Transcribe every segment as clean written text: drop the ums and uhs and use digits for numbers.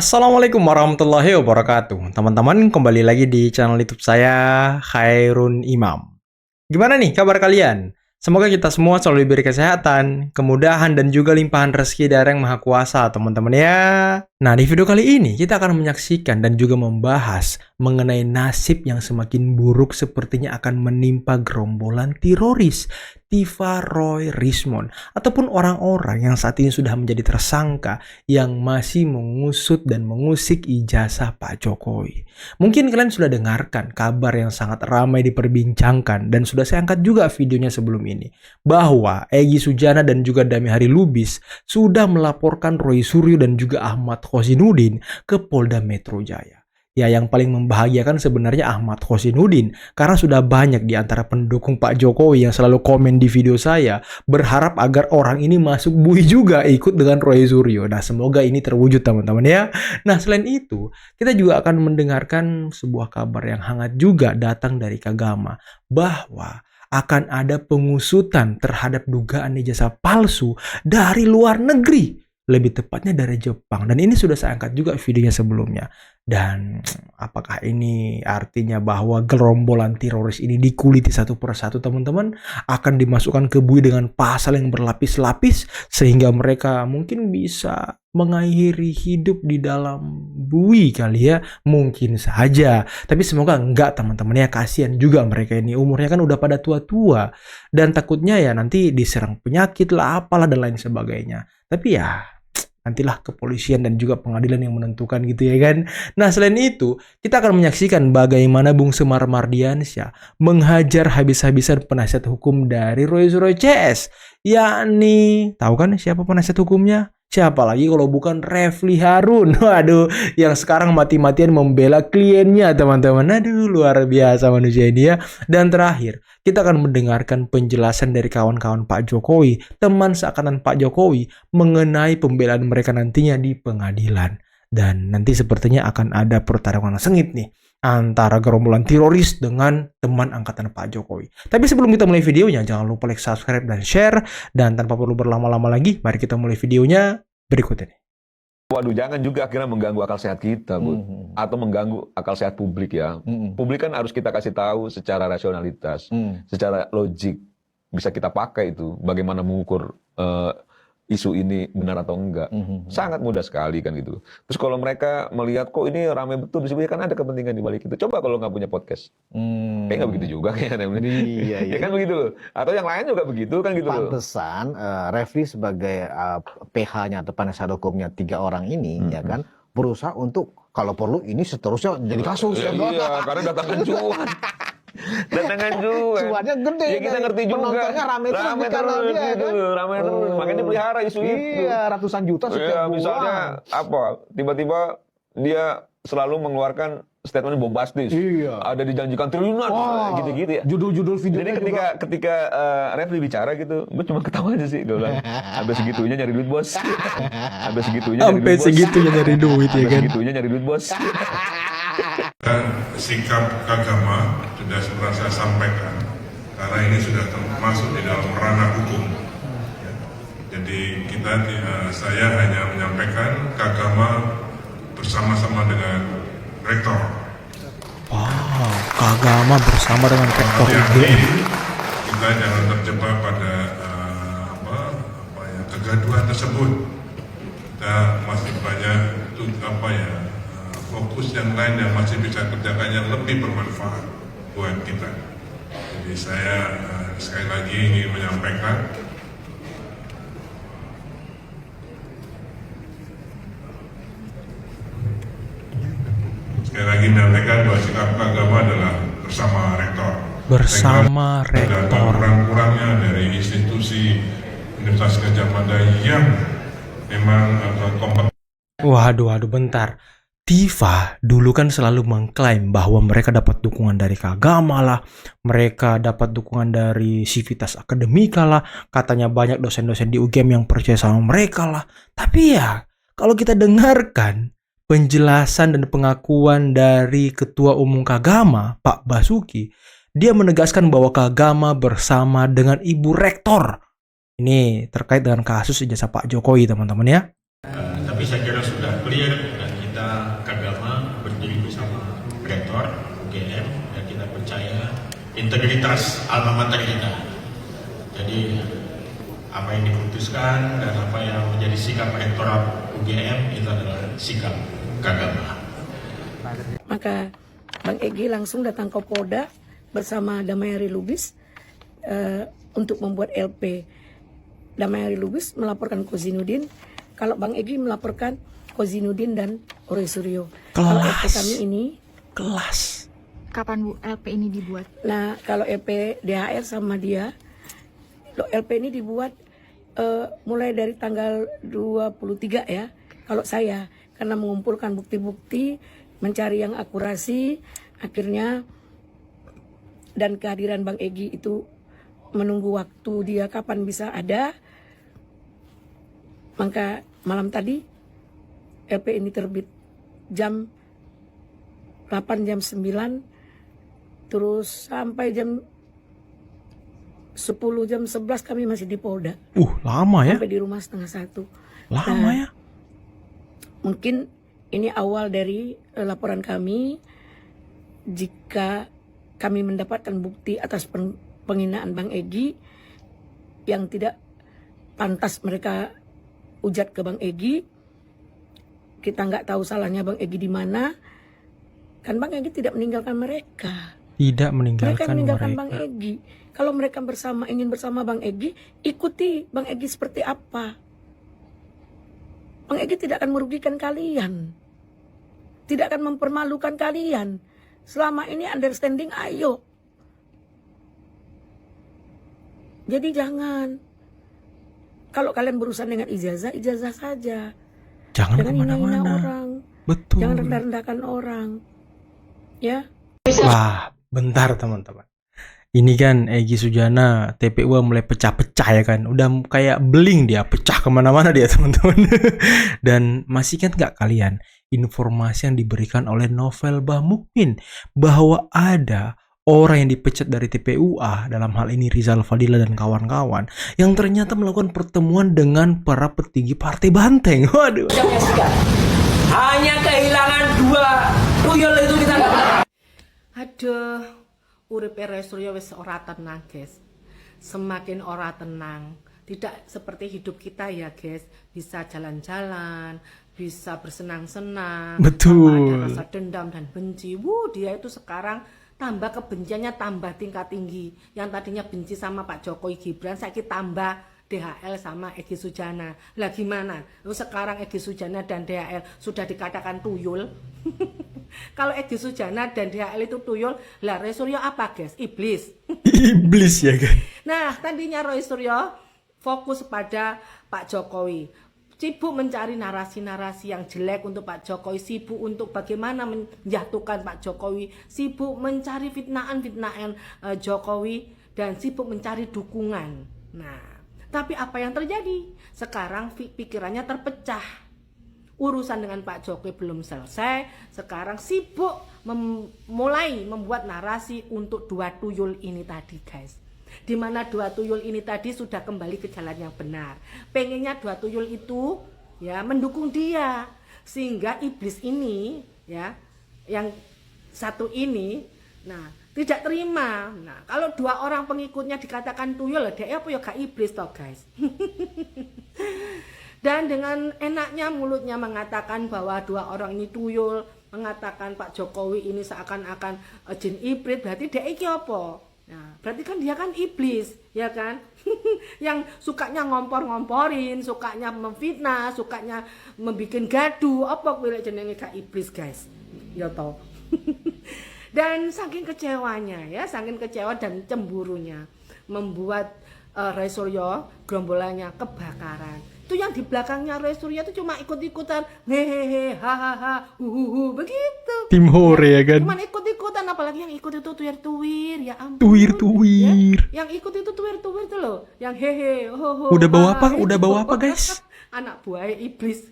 Assalamualaikum warahmatullahi wabarakatuh. Teman-teman, kembali lagi di channel YouTube saya, Khairun Imam. Gimana nih kabar kalian? Semoga kita semua selalu diberi kesehatan, kemudahan, dan juga limpahan rezeki dari Yang Maha Kuasa, teman-teman ya. Nah, di video kali ini kita akan menyaksikan dan juga membahas mengenai nasib yang semakin buruk sepertinya akan menimpa gerombolan teroris Tiva Roy Rismond ataupun orang-orang yang saat ini sudah menjadi tersangka yang masih mengusut dan mengusik ijazah Pak Jokowi. Mungkin kalian sudah dengarkan kabar yang sangat ramai diperbincangkan dan sudah saya angkat juga videonya sebelum ini bahwa Egy Sujana dan juga Dami Hari Lubis sudah melaporkan Roy Suryo dan juga Ahmad Khozinuddin ke Polda Metro Jaya. Ya, yang paling membahagiakan sebenarnya Ahmad Khozinuddin karena sudah banyak di antara pendukung Pak Jokowi yang selalu komen di video saya berharap agar orang ini masuk bui juga ikut dengan Roy Suryo. Nah, semoga ini terwujud teman-teman ya. Nah, selain itu, kita juga akan mendengarkan sebuah kabar yang hangat juga datang dari Kagama bahwa akan ada pengusutan terhadap dugaan ijazah palsu dari luar negeri. Lebih tepatnya dari Jepang. Dan ini sudah saya angkat juga videonya sebelumnya. Dan apakah ini artinya bahwa gerombolan teroris ini dikuliti satu persatu teman-teman? Akan dimasukkan ke bui dengan pasal yang berlapis-lapis sehingga mereka mungkin bisa mengakhiri hidup di dalam bui kali ya. Mungkin saja. Tapi semoga enggak teman-teman ya. Kasihan juga mereka ini. Umurnya kan udah pada tua-tua. Dan takutnya ya nanti diserang penyakit lah apalah dan lain sebagainya. Tapi ya nantilah kepolisian dan juga pengadilan yang menentukan gitu ya kan. Nah, selain itu, kita akan menyaksikan bagaimana Bung Semar Mardiansyah menghajar habis-habisan penasihat hukum dari Roy Suryo CS. Yakni, tahu kan siapa penasihat hukumnya? Siapa lagi kalau bukan Refly Harun. Waduh, yang sekarang mati-matian membela kliennya teman-teman. Aduh, luar biasa manusia ini ya. Dan terakhir, kita akan mendengarkan penjelasan dari kawan-kawan Pak Jokowi, teman seangkatan Pak Jokowi, mengenai pembelaan mereka nantinya di pengadilan. Dan nanti sepertinya akan ada pertarungan sengit nih antara gerombolan teroris dengan teman angkatan Pak Jokowi. Tapi sebelum kita mulai videonya, jangan lupa like, subscribe, dan share. Dan tanpa perlu berlama-lama lagi, mari kita mulai videonya berikut ini. Waduh, jangan juga akhirnya mengganggu akal sehat kita, Bu. Atau mengganggu akal sehat publik ya. Publik kan harus kita kasih tahu secara rasionalitas, secara logik. Bisa kita pakai itu, bagaimana mengukur isu ini benar atau enggak. Sangat mudah sekali kan gitu. Terus kalau mereka melihat kok ini ramai betul, disebutnya kan ada kepentingan di balik itu. Coba kalau nggak punya podcast. Kayak nggak begitu juga kayaknya. Iya. Ya kan begitu loh. Atau yang lain juga begitu kan gitu loh. Pantesan Refly sebagai PH-nya atau penasihat hukumnya 3 orang ini ya kan berusaha untuk kalau perlu ini seterusnya jadi kasus ya. Iya, karena datangkan cuan. Datangkan juga. Cuannya gede. Ya kita ngerti juga. Penontonnya rame terus dia gitu, kan. rame terus. Makanya pelihara isu itu. Iya, ratusan juta setiap Iya, bulan. misalnya apa? Tiba-tiba dia selalu mengeluarkan statement bombastis. Iya. Ada dijanjikan triliunan, gitu-gitu ya. Judul-judul videonya Jadi ketika Refly bicara gitu, gue cuma ketawa aja sih, gue bilang, sampai segitunya nyari duit bos. Sampai segitunya Nyari duit ya kan. segitunya nyari duit bos. Dan sikap agama sudah pernah saya sampaikan karena ini sudah termasuk di dalam ranah hukum. Ya. Jadi saya hanya menyampaikan agama bersama-sama dengan rektor. Wow, Kagama bersama dengan rektor UGM. Kita jangan terjebak pada kegaduhan tersebut. Kita masih banyak fokus yang lain yang masih bisa kerjakan yang lebih bermanfaat buat kita. Jadi saya sekali lagi ingin menyampaikan bahwa sikap agama adalah bersama rektor. Bersama rektor. Kurang-kurangnya dari institusi Universitas Gadjah Mada yang memang kompeten. Waduh, bentar. Tiva dulu kan selalu mengklaim bahwa mereka dapat dukungan dari Kagama lah, mereka dapat dukungan dari Civitas Akademika lah, katanya banyak dosen-dosen di UGM yang percaya sama mereka lah. Tapi ya, kalau kita dengarkan penjelasan dan pengakuan dari Ketua Umum Kagama, Pak Basuki, dia menegaskan bahwa Kagama bersama dengan Ibu Rektor. Ini terkait dengan kasus ijazah Pak Jokowi, teman-teman ya. Tapi saya kira sudah clear dan kita percaya integritas alma mater kita. Jadi apa yang diputuskan dan apa yang menjadi sikap rektorat UGM itu adalah sikap Kagama. Maka Bang Egy langsung datang ke Polda bersama Damayari Lubis untuk membuat LP. Damayari Lubis melaporkan Kozinudin, kalau Bang Egy melaporkan Kozinudin dan Roy Suryo. Kalau LP kami ini Kelas. Kapan Bu LP ini dibuat? Nah, kalau LP DHR sama dia, LP ini dibuat mulai dari tanggal 23 ya. Kalau saya, karena mengumpulkan bukti-bukti, mencari yang akurasi, akhirnya dan kehadiran Bang Egy itu menunggu waktu dia kapan bisa ada. Maka malam tadi LP ini terbit jam 8 jam 9 terus sampai jam 10 jam 11 kami masih di Polda. Lama ya? Sampai di rumah 12:30. Lama ya? Mungkin ini awal dari laporan kami. Jika kami mendapatkan bukti atas penghinaan Bang Egy yang tidak pantas mereka ujat ke Bang Egy, kita nggak tahu salahnya Bang Egy di mana. Kan Bang Egy tidak meninggalkan mereka. Tidak meninggalkan Mereka meninggalkan mereka. Bang Egy. Kalau mereka ingin bersama Bang Egy, ikuti Bang Egy seperti apa. Bang Egy tidak akan merugikan kalian. Tidak akan mempermalukan kalian. Selama ini understanding, ayo. Jadi jangan. Kalau kalian berurusan dengan ijazah, ijazah saja. Jangan hina-hina kemana-mana. orang. Betul. Jangan rendah-rendahkan orang. Ya. Wah, bentar teman-teman. Ini kan Egy Sujana, TPU mulai pecah-pecah ya kan. Udah kayak beling dia, pecah kemana-mana dia teman-teman. Dan masih kan nggak kalian informasi yang diberikan oleh Novel Bahmukmin bahwa ada orang yang dipecat dari TPUA, dalam hal ini Rizal Fadila dan kawan-kawan, yang ternyata melakukan pertemuan dengan para petinggi Partai Banteng. Waduh. Hanya kehilangan 2 tuyul itu kita dapat. Aduh, urip Roy Suryo wis ora tenang, guys. Semakin ora tenang. Tidak seperti hidup kita ya, guys. Bisa jalan-jalan, bisa bersenang-senang. Betul. Ada rasa dendam dan benci. Dia itu sekarang tambah kebenciannya tambah tingkat tinggi. Yang tadinya benci sama Pak Jokowi Gibran, saiki tambah DHL sama Egy Sujana. Lah gimana? Sekarang Egy Sujana dan DHL sudah dikatakan tuyul. Kalau Egy Sujana dan DHL itu tuyul, lah Roy Suryo apa, guys? Iblis. Iblis ya kan. Nah, tadinya Roy Suryo fokus pada Pak Jokowi. Sibuk mencari narasi-narasi yang jelek untuk Pak Jokowi, sibuk untuk bagaimana menjatuhkan Pak Jokowi, sibuk mencari fitnahan-fitnahan Jokowi, dan sibuk mencari dukungan. Nah, tapi apa yang terjadi? Sekarang pikirannya terpecah. Urusan dengan Pak Jokowi belum selesai. Sekarang sibuk mulai membuat narasi untuk 2 tuyul ini tadi, guys. Dimana 2 tuyul ini tadi sudah kembali ke jalan yang benar. Pengennya 2 tuyul itu ya mendukung dia. Sehingga iblis ini ya, yang satu ini, nah tidak terima. Nah, kalau 2 orang pengikutnya dikatakan tuyul, dia apa ya gak iblis toh, guys. Dan dengan enaknya mulutnya mengatakan bahwa 2 orang ini tuyul, mengatakan Pak Jokowi ini seakan-akan jin iblis, berarti dia iki apa? Nah, berarti kan dia kan iblis, ya kan? Yang sukanya ngompor-ngomporin, sukanya memfitnah, sukanya membikin gaduh, apa kuwi jenenge gak iblis, guys. Ya toh. Dan saking kecewanya ya, saking kecewa dan cemburunya membuat Roy Suryo gerombolannya kebakaran. Itu yang di belakangnya Roy Suryo itu cuma ikut-ikutan, hehehe, hahaha, huhuhu, begitu. Tim hore ya kan. Cuman ikut-ikutan, apalagi yang ikut itu tuir-tuir, ya ampun. Tuir-tuir. Ya? Yang ikut itu tuir-tuir tuh loh, yang hehe, hoho. Udah bawa apa? haha, Udah itu. bawa apa, guys? Anak buah iblis.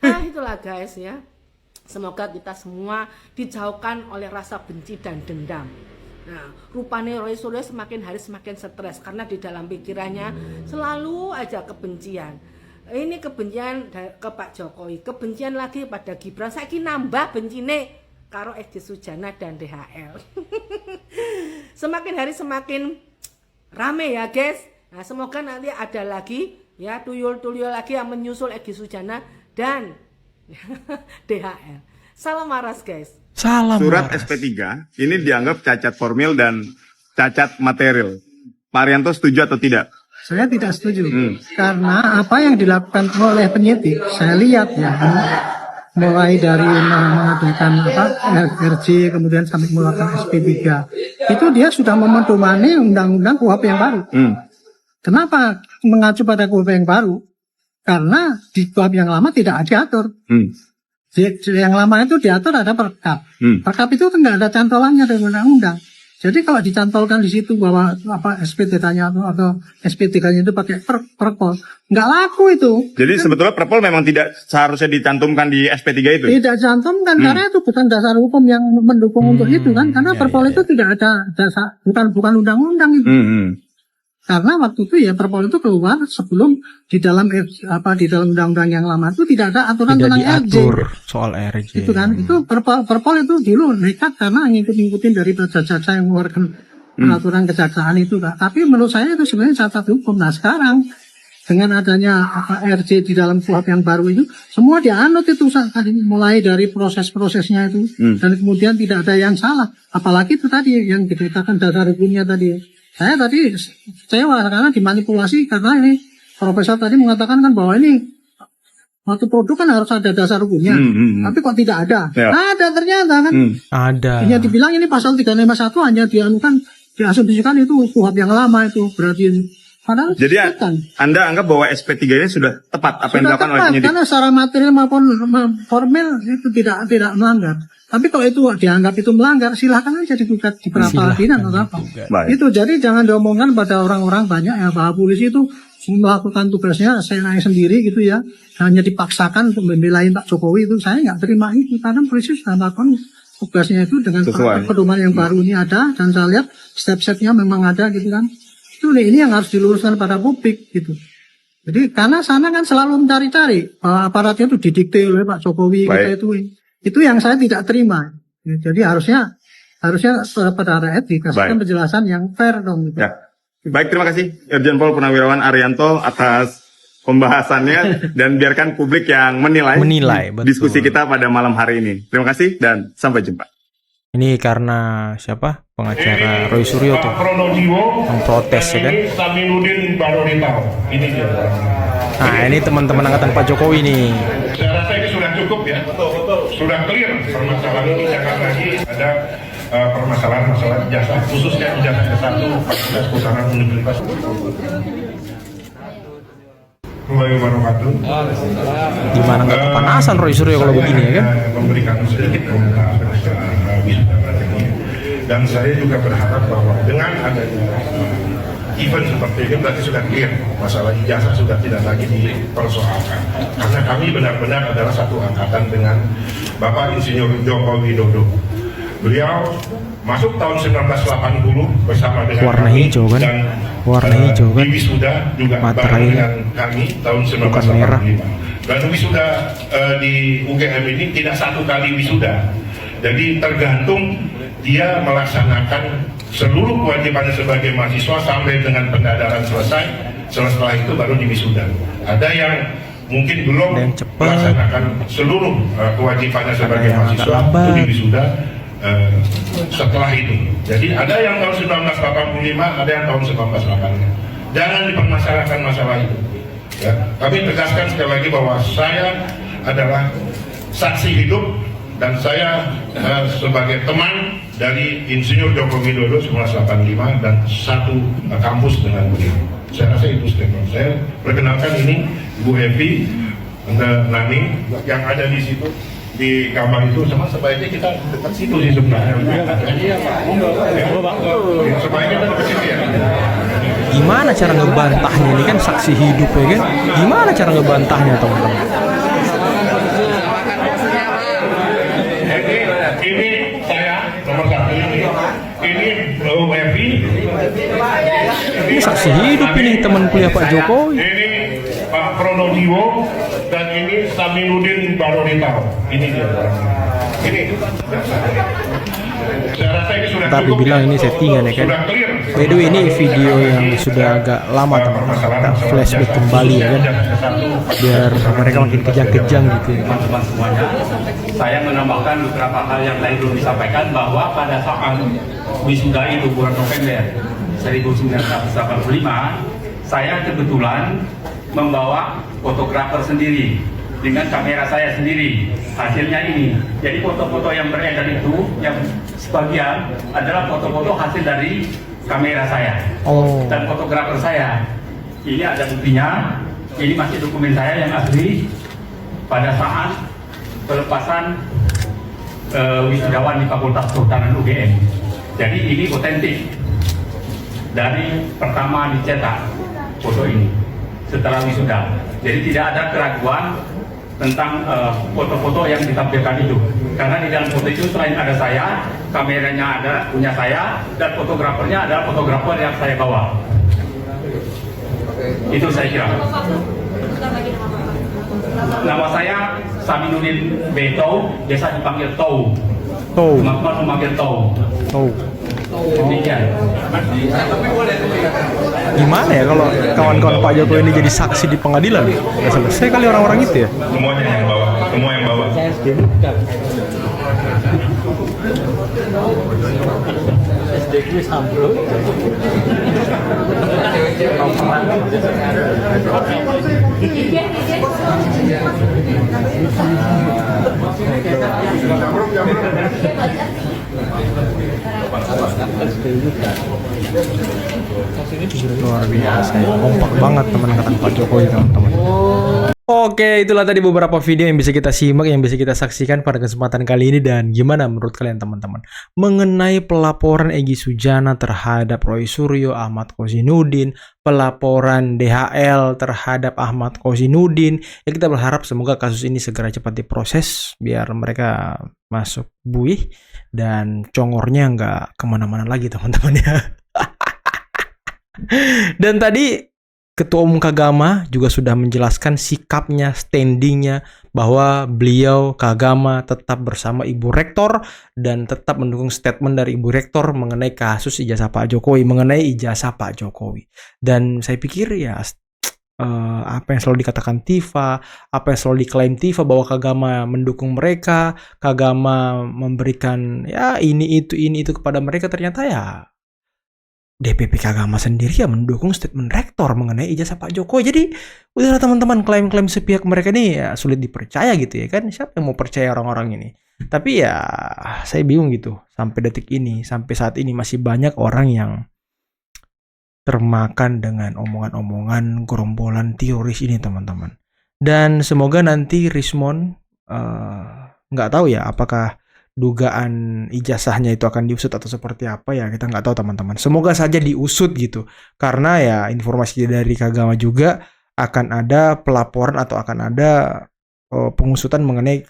Nah, itulah guys ya. Semoga kita semua dijauhkan oleh rasa benci dan dendam. Nah, rupanya Roy Suryo semakin hari semakin stres karena di dalam pikirannya selalu aja kebencian. Ini kebencian ke Pak Jokowi, kebencian lagi pada Gibran. Saiki nambah bencine. karo Egy Sujana dan DHL. Semakin hari semakin rame ya guys. Nah, semoga nanti ada lagi ya tuyul-tuyul lagi yang menyusul Egy Sujana dan DHL. Salam waras guys. Salam. Surat waras. SP3 ini dianggap cacat formil dan cacat material. Pak Arianto setuju atau tidak? Saya tidak setuju karena apa yang dilakukan oleh penyidik saya lihat ya, mulai dari mengadakan RJ kemudian sampai melakukan SP3 itu dia sudah memedomani undang-undang KUHP yang baru. Kenapa mengacu pada KUHP yang baru? Karena di KUHP yang lama tidak diatur. Yang lama itu diatur ada perkap. Perkap itu nggak ada cantolannya dari undang-undang. Jadi kalau dicantolkan di situ bahwa SP3-nya atau SP3-nya itu pakai perpol, nggak laku itu. Jadi sebetulnya perpol memang tidak seharusnya dicantumkan di SP3 itu? Tidak cantumkan karena itu bukan dasar hukum yang mendukung untuk itu kan, karena perpol itu tidak ada dasar, bukan undang-undang itu. Karena waktu itu ya perpol itu keluar sebelum di dalam undang-undang yang lama itu tidak ada aturan tentang RJ. Soal RJ. Itu kan, itu perpol itu dulu nekat karena ngikutin dari jaksa yang mengeluarkan peraturan kejaksaan itu kan. Tapi menurut saya itu sebenarnya cacat hukum. Nah sekarang dengan adanya RJ di dalam KUHP yang baru itu semua dianut itu mulai dari proses-prosesnya itu dan kemudian tidak ada yang salah. Apalagi itu tadi yang dikatakan dasar hukumnya tadi. Saya tadi kecewa karena dimanipulasi karena ini profesor tadi mengatakan kan bahwa ini waktu produk kan harus ada dasar hukumnya, tapi kok tidak ada? Ada ternyata kan? Ada. Hanya dibilang ini pasal 351 hanya diasumsikan itu KUHP yang lama itu berarti. Padahal jadi Anda anggap bahwa SP3 ini sudah tepat apa yang dilakukan oleh penyidik? Karena secara material maupun formil itu tidak melanggar. Tapi kalau itu dianggap itu melanggar, silakan aja digugat di peradilan atau apa. Itu jadi jangan diomongkan pada orang-orang banyak ya bahwa polisi itu melakukan tugasnya senang sendiri gitu ya, hanya dipaksakan untuk membelain Pak Jokowi itu saya nggak terima itu karena polisi sudah melakukan tugasnya itu dengan pedoman yang baru ini ada dan saya lihat step-stepnya memang ada gitu kan. Itu ini yang harus diluruskan pada publik gitu. Jadi karena sana kan selalu mencari-cari bahwa aparatnya itu didikte oleh Pak Jokowi itu yang saya tidak terima. Jadi harusnya pada rakyat dikasihkan penjelasan yang fair dong. Gitu. Ya. Baik, terima kasih Irjen Pol Purnawirawan Arianto atas pembahasannya dan biarkan publik yang menilai diskusi kita pada malam hari ini. Terima kasih dan sampai jumpa. Ini karena siapa? Pengacara Roy Suryo tuh memprotes ya kan? Nah ini teman-teman angkatan Pak Jokowi nih. Saya rasa ini sudah cukup ya, sudah clear permasalahan ini. Jangan lagi ada permasalahan ijazah, khususnya ijazah S1 Fakultas Kehutanan Universitas. Gimana nggak kepanasan Roy Suryo kalau begini ya kan? Memberikan sedikit komentar dan saya juga berharap bahwa dengan adanya event seperti ini berarti sudah clear masalah ijazah sudah tidak lagi dipersoalkan karena kami benar-benar adalah satu angkatan dengan Bapak Insinyur Joko Widodo. Beliau masuk tahun 1980 bersama dengan warna kami hijau kan? Dan warna hijau kan? di wisuda juga bareng dengan kami tahun 1985. Dan wisuda di UGM ini tidak satu kali wisuda. Jadi tergantung dia melaksanakan seluruh kewajibannya sebagai mahasiswa sampai dengan pendadaran selesai. Setelah itu baru diwisuda. Ada yang mungkin belum melaksanakan seluruh kewajibannya sebagai mahasiswa itu diwisuda setelah itu. Jadi ada yang tahun 1985, ada yang tahun 1985. Jangan dipermasalahkan masalah itu. Ya, kami tegaskan sekali lagi bahwa saya adalah saksi hidup dan saya sebagai teman dari Insinyur Joko Widodo 1985 dan satu kampus dengan beliau. Saya rasa itu statement. Saya perkenalkan ini Bu Evi, Nani yang ada di situ di kamar itu, sama sebaiknya kita dekat situ sih sebenarnya. Sebaiknya dekat situ ya. Gimana cara ngebantahnya ini kan saksi hidup ya kan? Gimana cara ngebantahnya teman-teman? Ini saya nomor satu ini Bu Evi. Ini saksi hidup ini teman kuliah Pak Jokowi. Ini Pak Prono Audio, dan ini Saminuddin Barorita. Ini dia orangnya. Ini. Saya rasa ini sudah Tapi cukup. bilang ini settingan ya kan. Sudah clear. By the way, ini video yang sudah agak lama teman-teman. Kita flashback kembali ya kan, biar mereka makin kejang-kejang gitu ya. Teman-teman semuanya, saya menambahkan beberapa hal yang tadi belum disampaikan, bahwa pada saat wisuda itu bulan November 1985, saya kebetulan membawa fotografer sendiri dengan kamera saya sendiri. Hasilnya ini. Jadi foto-foto yang beredar itu, yang sebagian adalah foto-foto hasil dari kamera saya dan fotografer saya. Ini ada buktinya. Ini masih dokumen saya yang asli pada saat pelepasan wisudawan di Fakultas Kehutanan UGM. Jadi ini otentik. Dari pertama dicetak foto ini setelah wisuda. Jadi tidak ada keraguan tentang foto-foto yang ditampilkan itu. Karena di dalam foto itu selain ada saya, kameranya ada punya saya, dan fotografernya adalah fotografer yang saya bawa. Itu saya kira. Nama saya Saminuddin Beto, biasa dipanggil Tou. Teman-teman memanggil Tou. Demikian. Gimana ya kalau kawan-kawan Pak Jokowi ini jadi saksi di pengadilan? Nggak selesai kali orang-orang itu ya. Semuanya yang bawa, semua yang bawa. Luar biasa ya, kompak banget teman-teman Pak Jokowi teman-teman. Oke, itulah tadi beberapa video yang bisa kita simak, yang bisa kita saksikan pada kesempatan kali ini. Dan gimana menurut kalian teman-teman mengenai pelaporan Egy Sujana terhadap Roy Suryo, Ahmad Kozinudin, pelaporan DHL terhadap Ahmad Kozinudin? Ya, kita berharap semoga kasus ini segera cepat diproses biar mereka masuk buih dan congornya nggak kemana-mana lagi teman-teman ya. Dan tadi Ketua Umum Kagama juga sudah menjelaskan sikapnya, standingnya, bahwa beliau Kagama tetap bersama Ibu Rektor dan tetap mendukung statement dari Ibu Rektor mengenai kasus ijazah Pak Jokowi, mengenai ijazah Pak Jokowi. Dan saya pikir ya apa yang selalu dikatakan Tifa, apa yang selalu diklaim Tifa bahwa Kagama mendukung mereka, Kagama memberikan ya ini itu kepada mereka, ternyata ya DPP Kagama sendiri ya mendukung statement rektor mengenai ijazah Pak Jokowi. Jadi udahlah teman-teman, klaim-klaim sepihak mereka ini ya sulit dipercaya gitu ya kan. Siapa yang mau percaya orang-orang ini? Tapi ya saya bingung gitu. Sampai detik ini, sampai saat ini masih banyak orang yang termakan dengan omongan-omongan gerombolan teroris ini teman-teman. Dan semoga nanti Rismon nggak tahu ya apakah dugaan ijazahnya itu akan diusut atau seperti apa ya, kita nggak tahu teman-teman. Semoga saja diusut gitu, karena ya informasi dari Kagama juga akan ada pelaporan atau akan ada pengusutan mengenai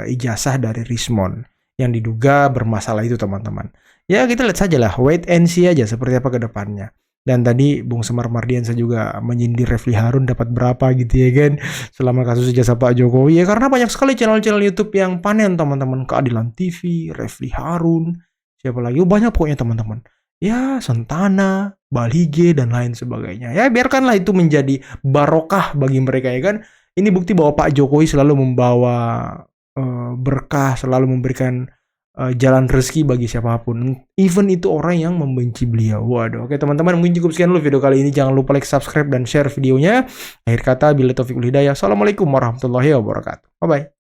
ijazah dari Rismon yang diduga bermasalah itu teman-teman. Ya kita lihat saja lah, wait and see aja seperti apa ke depannya. Dan tadi Bung Semar Mardiansa juga menyindir Refli Harun dapat berapa gitu ya kan selama kasus ijazah Pak Jokowi ya, karena banyak sekali channel-channel YouTube yang panen teman-teman. Keadilan TV, Refli Harun, siapa lagi, banyak pokoknya teman-teman ya, Sentana, Balige dan lain sebagainya. Ya biarkanlah itu menjadi barokah bagi mereka ya kan. Ini bukti bahwa Pak Jokowi selalu membawa berkah, selalu memberikan jalan rezeki bagi siapapun, even itu orang yang membenci beliau. Waduh, oke teman-teman, mungkin cukup sekian dulu video kali ini. Jangan lupa like, subscribe, dan share videonya. Akhir kata, billahi taufiq wal hidayah. Assalamualaikum warahmatullahi wabarakatuh. Bye-bye.